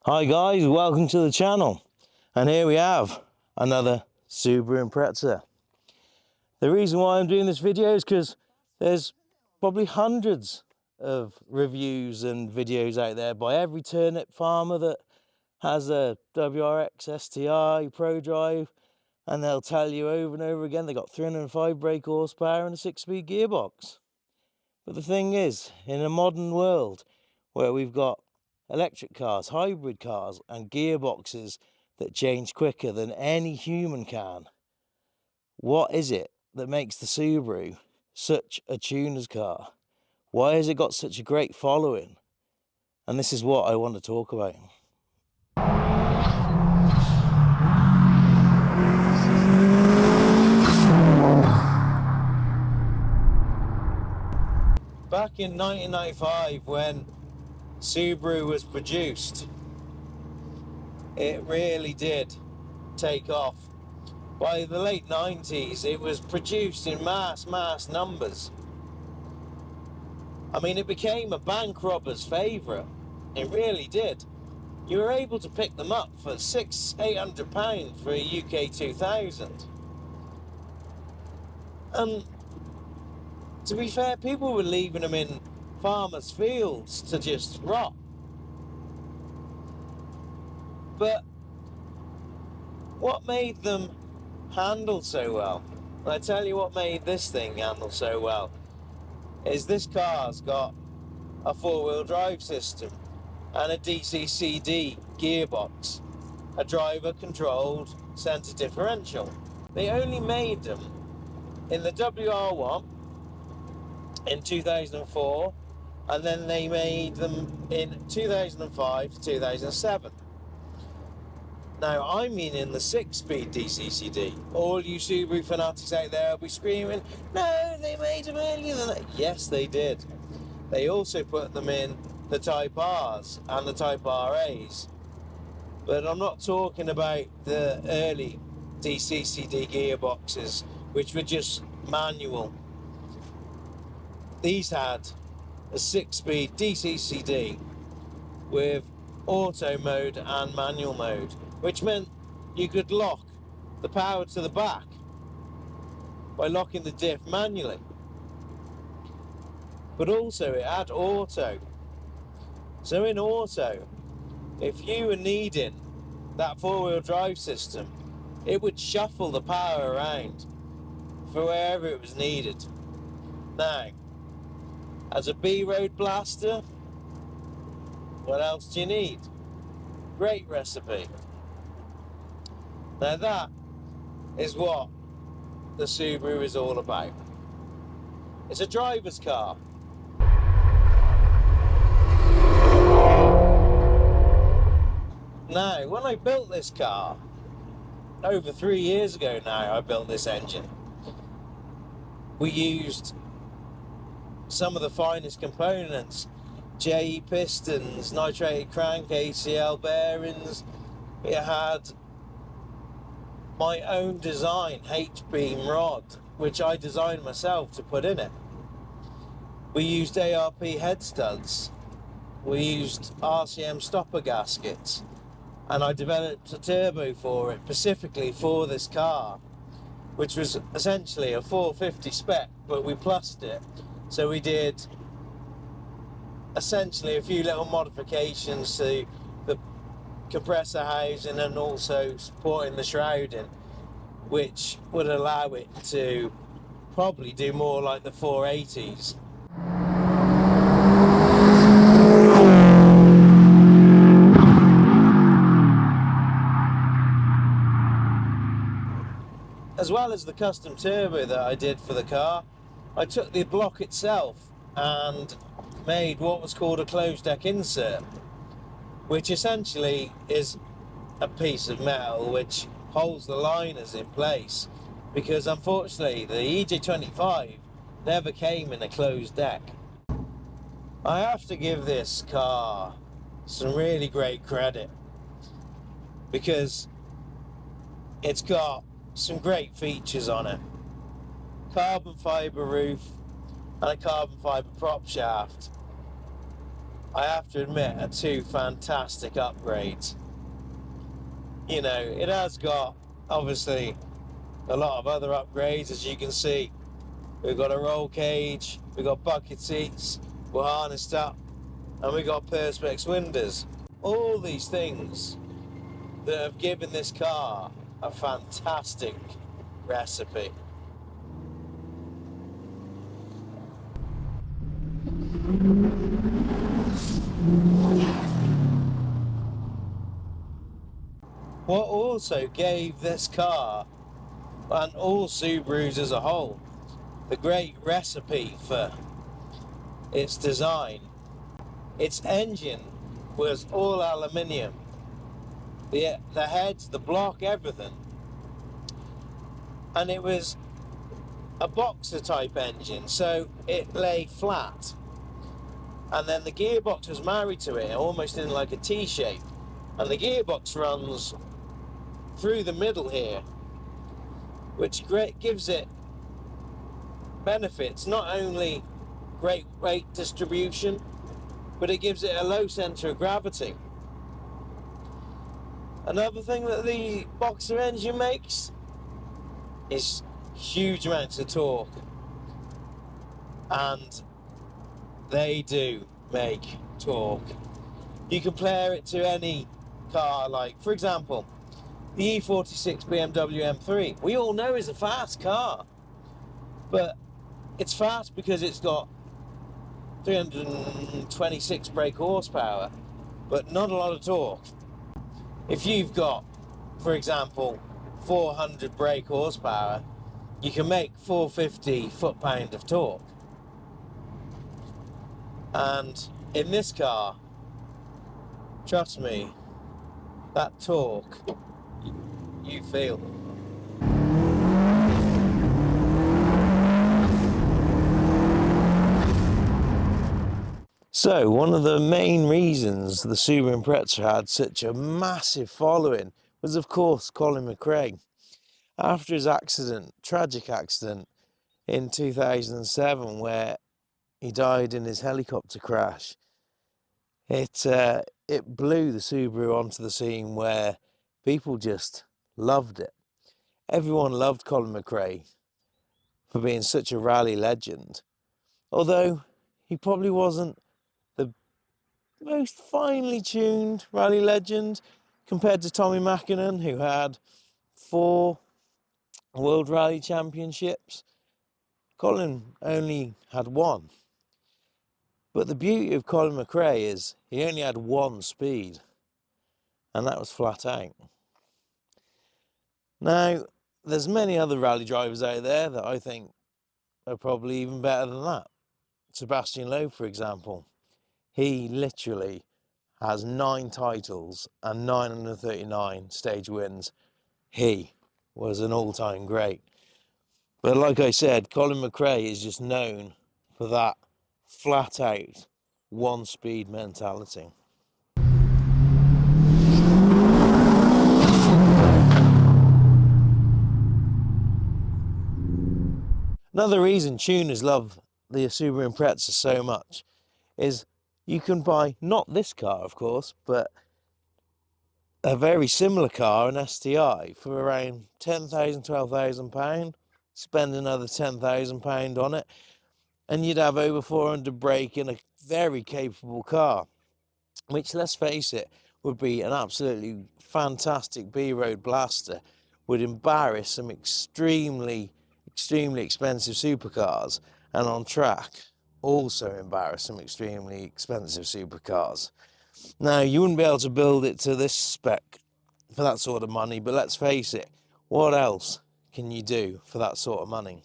Hi guys, welcome to the channel, and here we have another Subaru Impreza. The reason why I'm doing this video is because there's probably hundreds of reviews and videos out there by every turnip farmer that has a WRX STI Pro Drive, and they'll tell you over and over again they got 305 brake horsepower and a 6-speed gearbox. But the thing is, in a modern world where we've got electric cars, hybrid cars, and gearboxes that change quicker than any human can, what is it that makes the Subaru such a tuner's car? Why has it got such a great following? And this is what I want to talk about. Back in 1995, when Subaru was produced, it really did take off. By the late 90s, it was produced in mass numbers. I mean, it became a bank robber's favourite. It really did. You were able to pick them up for £600-800 for a UK 2000. And to be fair, people were leaving them in farmers' fields to just rot. But what made them handle so well? And I tell you what made this thing handle so well is this car's got a four-wheel drive system and a DCCD gearbox, a driver-controlled centre differential. They only made them in the WR1 in 2004, and then they made them in 2005 to 2007. Now, I mean in the 6-speed DCCD. All you Subaru fanatics out there will be screaming, no, they made them earlier than that. Yes, they did. They also put them in the Type Rs and the Type RAs. But I'm not talking about the early DCCD gearboxes, which were just manual. These had a 6-speed DCCD with auto mode and manual mode, which meant you could lock the power to the back by locking the diff manually. But also it had auto. So in auto, if you were needing that four-wheel drive system, it would shuffle the power around for wherever it was needed. Now, as a B-road blaster, what else do you need? Great recipe. Now that is what the Subaru is all about. It's a driver's car. Now, when I built this car, over 3 years ago now, I built this engine. We used some of the finest components, JE pistons, nitrated crank, ACL bearings. It had my own design H-beam rod, which I designed myself to put in it. We used ARP head studs. We used RCM stopper gaskets. And I developed a turbo for it, specifically for this car, which was essentially a 450 spec, but we plussed it. So we did essentially a few little modifications to the compressor housing and also supporting the shrouding, which would allow it to probably do more like the 480s. As well as the custom turbo that I did for the car, I took the block itself and made what was called a closed deck insert, which essentially is a piece of metal which holds the liners in place, because unfortunately the EJ25 never came in a closed deck. I have to give this car some really great credit because it's got some great features on it. Carbon fibre roof and a carbon fibre prop shaft. I have to admit, are two fantastic upgrades. You know, it has got, obviously, a lot of other upgrades, as you can see. We've got a roll cage, we've got bucket seats, we're harnessed up, and we've got perspex windows. All these things that have given this car a fantastic recipe. What also gave this car, and all Subarus as a whole, the great recipe for its design, its engine was all aluminium. The heads, the block, everything. And it was a boxer type engine, so it lay flat. And then the gearbox was married to it, almost in like a T shape. And the gearbox runs through the middle here, which gives it benefits, not only great weight distribution, but it gives it a low centre of gravity. Another thing that the boxer engine makes is huge amounts of torque, and they do make torque. You compare it to any car, like for example the E46 BMW M3. We all know is a fast car, but it's fast because it's got 326 brake horsepower, but not a lot of torque. If you've got, for example, 400 brake horsepower, you can make 450 foot-pound of torque. And in this car, trust me, that torque, you feel. So, one of the main reasons the Subaru Impreza had such a massive following was, of course, Colin McRae. After his accident, tragic accident in 2007, where he died in his helicopter crash, it blew the Subaru onto the scene where people just loved it. Everyone loved Colin McRae for being such a rally legend, although he probably wasn't the most finely tuned rally legend compared to Tommy Mackinnon, who had 4 World Rally Championships. Colin only had 1. But the beauty of Colin McRae is he only had 1 speed, and that was flat out. Now, there's many other rally drivers out there that I think are probably even better than that. Sebastian Loeb, for example. He literally has 9 titles and 939 stage wins. He was an all-time great. But like I said, Colin McRae is just known for that flat-out 1-speed mentality. Another reason tuners love the Subaru Impreza so much is you can buy, not this car of course, but a very similar car, an STI, for around £10,000, £12,000, spend another £10,000 on it, and you'd have over 400 brake in a very capable car, which, let's face it, would be an absolutely fantastic B-road blaster, would embarrass some extremely expensive supercars, and on track also embarrass some extremely expensive supercars. Now, you wouldn't be able to build it to this spec for that sort of money, but let's face it, what else can you do for that sort of money?